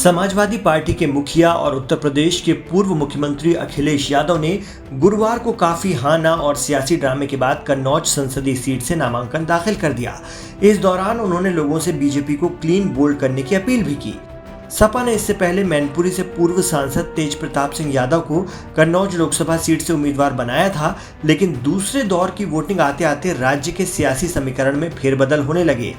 Samajwadi party के मुखिया और उत्तर प्रदेश के पूर्व मुख्यमंत्री अखिलेश यादव ने गुरुवार को काफी हाना और सियासी ड्रामे के बाद कन्नौज संसदीय सीट से नामांकन दाखिल कर दिया। इस दौरान उन्होंने लोगों से बीजेपी को क्लीन बोल्ड करने की अपील भी की। सपा ने इससे पहले मैनपुरी से पूर्व सांसद तेज प्रताप सिंह यादव को कन्नौज लोकसभा सीट से उम्मीदवार बनाया था, लेकिन दूसरे दौर की वोटिंग आते आते राज्य के सियासी समीकरण में फेरबदल होने लगे।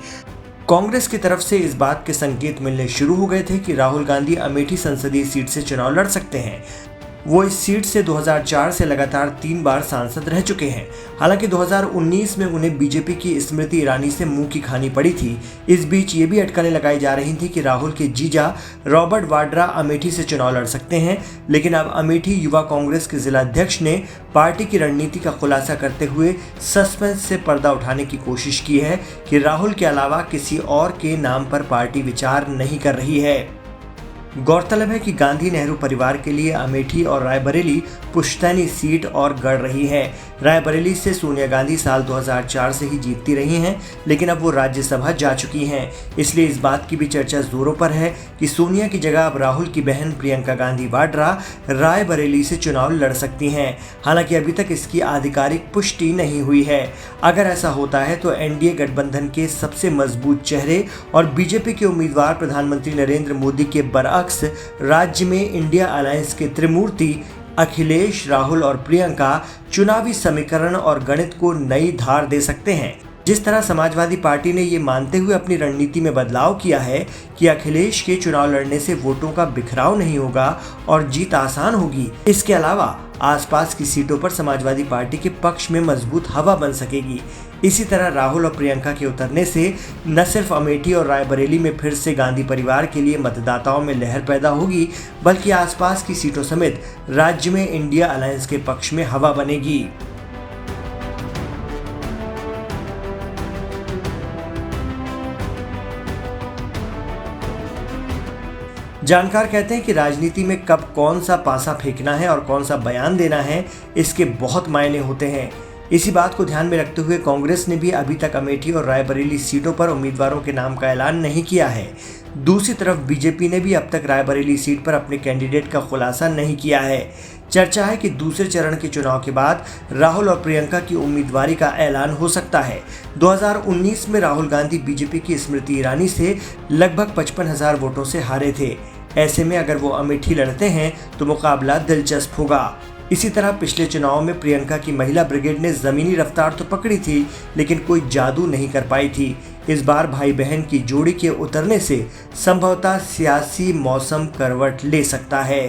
कांग्रेस की तरफ से इस बात के संकेत मिलने शुरू हो गए थे कि राहुल गांधी अमेठी संसदीय सीट से चुनाव लड़ सकते हैं। वो इस सीट से 2004 से लगातार 3 बार सांसद रह चुके हैं। हालांकि 2019 में उन्हें बीजेपी की स्मृति ईरानी से मुंह की खानी पड़ी थी। इस बीच ये भी अटकलें लगाई जा रही थी कि राहुल के जीजा रॉबर्ट वाड्रा अमेठी से चुनाव लड़ सकते हैं, लेकिन अब अमेठी युवा कांग्रेस के जिला अध्यक्ष ने पार्टी की रणनीति का खुलासा करते हुए सस्पेंस से पर्दा उठाने की कोशिश की है कि राहुल के अलावा किसी और के नाम पर पार्टी विचार नहीं कर रही है। गौरतलब है कि गांधी नेहरू परिवार के लिए अमेठी और रायबरेली पुश्तैनी सीट और गढ़ रही है। रायबरेली से सोनिया गांधी साल 2004 से ही जीतती रही हैं, लेकिन अब वो राज्यसभा जा चुकी हैं। इसलिए इस बात की भी चर्चा जोरों पर है कि सोनिया की जगह अब राहुल की बहन प्रियंका गांधी वाड्रा रायबरेली से चुनाव लड़ सकती हैं। हालांकि अभी तक इसकी आधिकारिक पुष्टि नहीं हुई है। अगर ऐसा होता है तो एनडीए गठबंधन के सबसे मजबूत चेहरे और बीजेपी के उम्मीदवार प्रधानमंत्री नरेंद्र मोदी के बरअक्स राज्य में इंडिया अलायंस के त्रिमूर्ति अखिलेश, राहुल और प्रियंका चुनावी समीकरण और गणित को नई धार दे सकते हैं। जिस तरह समाजवादी पार्टी ने ये मानते हुए अपनी रणनीति में बदलाव किया है कि अखिलेश के चुनाव लड़ने से वोटों का बिखराव नहीं होगा और जीत आसान होगी, इसके अलावा आसपास की सीटों पर समाजवादी पार्टी के पक्ष में मजबूत हवा बन सकेगी। इसी तरह राहुल और प्रियंका के उतरने से न सिर्फ अमेठी और रायबरेली में फिर से गांधी परिवार के लिए मतदाताओं में लहर पैदा होगी, बल्कि आसपास की सीटों समेत राज्य में इंडिया अलायंस के पक्ष में हवा बनेगी। जानकार कहते हैं कि राजनीति में कब कौन सा पासा फेंकना है और कौन सा बयान देना है, इसके बहुत मायने होते हैं। इसी बात को ध्यान में रखते हुए कांग्रेस ने भी अभी तक अमेठी और रायबरेली सीटों पर उम्मीदवारों के नाम का ऐलान नहीं किया है। दूसरी तरफ बीजेपी ने भी अब तक रायबरेली सीट पर अपने कैंडिडेट का खुलासा नहीं किया है। चर्चा है कि दूसरे चरण के चुनाव के बाद राहुल और प्रियंका की उम्मीदवारी का ऐलान हो सकता है। 2019 में राहुल गांधी बीजेपी की स्मृति ईरानी से लगभग 55,000 वोटों से हारे थे। ऐसे में अगर वो अमेठी लड़ते हैं तो मुकाबला दिलचस्प होगा। इसी तरह पिछले चुनाव में प्रियंका की महिला ब्रिगेड ने जमीनी रफ्तार तो पकड़ी थी, लेकिन कोई जादू नहीं कर पाई थी। इस बार भाई बहन की जोड़ी के उतरने से संभवतः सियासी मौसम करवट ले सकता है।